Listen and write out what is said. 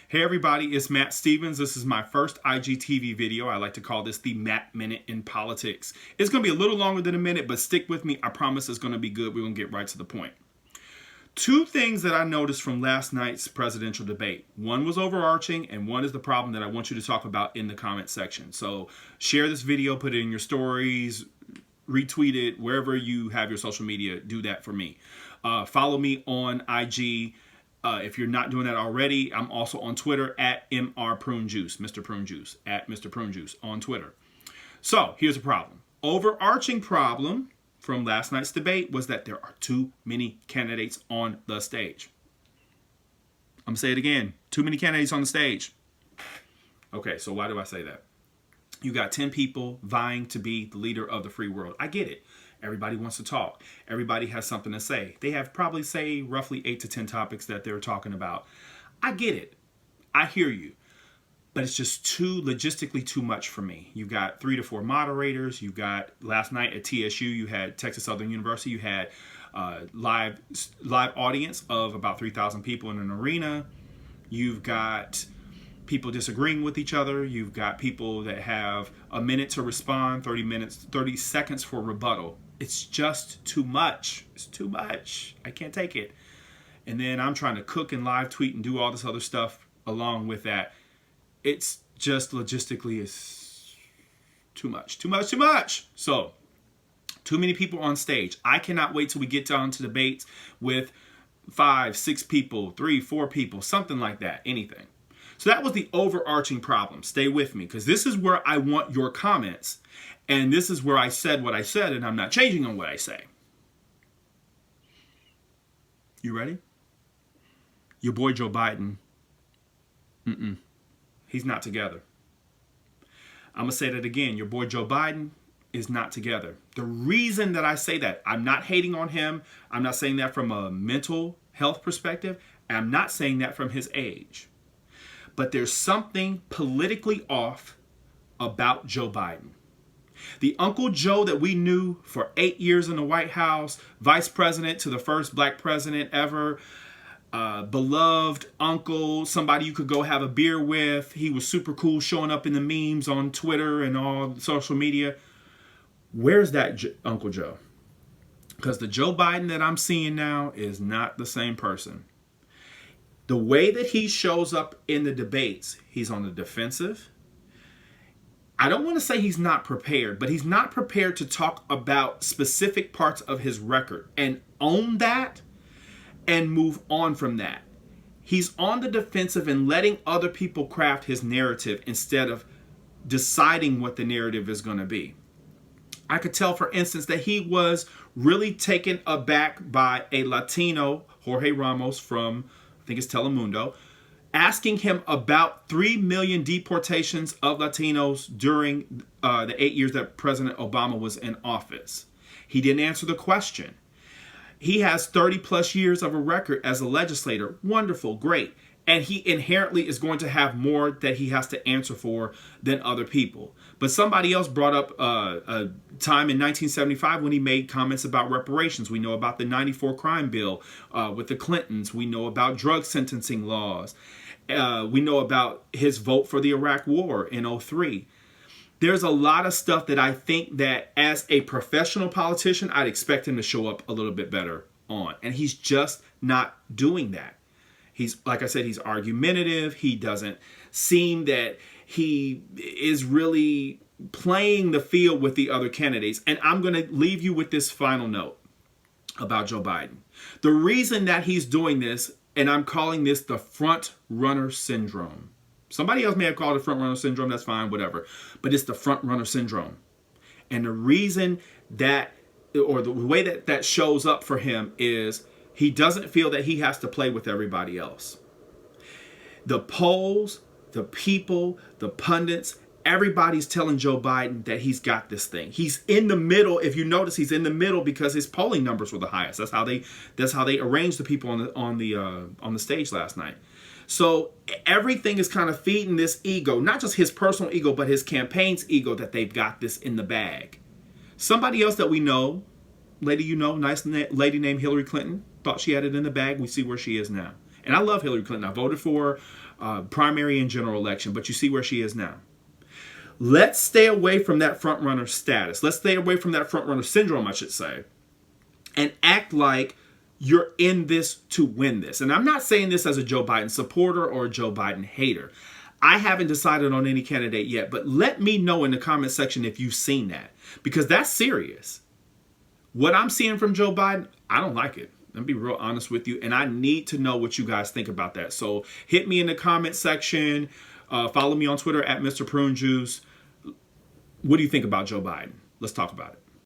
Hey everybody, it's Matt Stevens. This is my first IGTV video. I like to call this the Matt Minute in Politics. It's going to be a little longer than a minute, but stick with me. I promise it's going to be good. We're going to get right to the point. Two things that I noticed from last night's presidential debate. One was overarching, and one is the problem that I want you to talk about in the comment section. So share this video, put it in your stories, retweet it, wherever you have your social media, do that for me. Follow me on IG. If you're not doing that already, I'm also on Twitter at MrPruneJuice, Mr. Prune Juice, at Mr. Prune Juice on Twitter. So here's a problem. Overarching problem from last night's debate was that there are too many candidates on the stage. I'm going to say it again. Too many candidates on the stage. Okay, so why do I say that? You got 10 people vying to be the leader of the free world. I get it. Everybody wants to talk. Everybody has something to say. They have probably, say, roughly 8 to 10 topics that they're talking about. I get it. I hear you. But it's just logistically too much for me. You've got 3 to 4 moderators. You've got, last night at TSU, you had Texas Southern University. You had live audience of about 3,000 people in an arena. You've got people disagreeing with each other. You've got people that have a minute to respond, 30 seconds for rebuttal. It's just too much. It's too much. I can't take it. And then I'm trying to cook and live tweet and do all this other stuff along with that. It's just logistically is too much. So, too many people on stage. I cannot wait till we get down to debates with 5, 6 people, 3, 4 people, something like that, anything. So that was the overarching problem. Stay with me, because this is where I want your comments. And this is where I said what I said, and I'm not changing on what I say. You ready? Your boy Joe Biden, he's not together. I'm going to say that again. Your boy Joe Biden is not together. The reason that I say that, I'm not hating on him. I'm not saying that from a mental health perspective. I'm not saying that from his age. But there's something politically off about Joe Biden. The Uncle Joe that we knew for 8 years in the White House, vice president to the first black president ever, beloved uncle, somebody you could go have a beer with. He was super cool, showing up in the memes on Twitter and all social media. Where's that Uncle Joe? Because the Joe Biden that I'm seeing now is not the same person. The way that he shows up in the debates, he's on the defensive. I don't want to say he's not prepared, but he's not prepared to talk about specific parts of his record and own that and move on from that. He's on the defensive and letting other people craft his narrative instead of deciding what the narrative is going to be. I could tell, for instance, that he was really taken aback by a Latino, Jorge Ramos from, I think it's Telemundo, asking him about 3 million deportations of Latinos during the 8 years that President Obama was in office. He didn't answer the question. He has 30 plus years of a record as a legislator. Wonderful, great. And he inherently is going to have more that he has to answer for than other people. But somebody else brought up a time in 1975 when he made comments about reparations. We know about the 94 crime bill with the Clintons. We know about drug sentencing laws. We know about his vote for the Iraq War in 2003. There's a lot of stuff that I think that as a professional politician, I'd expect him to show up a little bit better on. And he's just not doing that. He's, like I said, he's argumentative. He doesn't seem that he is really playing the field with the other candidates. And I'm going to leave you with this final note about Joe Biden. The reason that he's doing this, and I'm calling this the front runner syndrome. Somebody else may have called it front runner syndrome. That's fine, whatever. But it's the front runner syndrome. And the reason that, or the way that that shows up for him is he doesn't feel that he has to play with everybody else. The polls, the people, the pundits, everybody's telling Joe Biden that he's got this thing. He's in the middle. If you notice, he's in the middle because his polling numbers were the highest. That's how they arranged the people on the stage last night. So everything is kind of feeding this ego, not just his personal ego, but his campaign's ego, that they've got this in the bag. Somebody else that we know, lady you know, nice lady named Hillary Clinton, thought she had it in the bag. We see where she is now. And I love Hillary Clinton. I voted for her primary and general election, but you see where she is now. Let's stay away from that front runner status. Let's stay away from that front runner syndrome, I should say, and act like you're in this to win this. And I'm not saying this as a Joe Biden supporter or a Joe Biden hater. I haven't decided on any candidate yet, but let me know in the comment section if you've seen that, because that's serious. What I'm seeing from Joe Biden, I don't like it. Let me be real honest with you, and I need to know what you guys think about that. So hit me in the comment section. Follow me on Twitter at Mr. Prune Juice. What do you think about Joe Biden? Let's talk about it.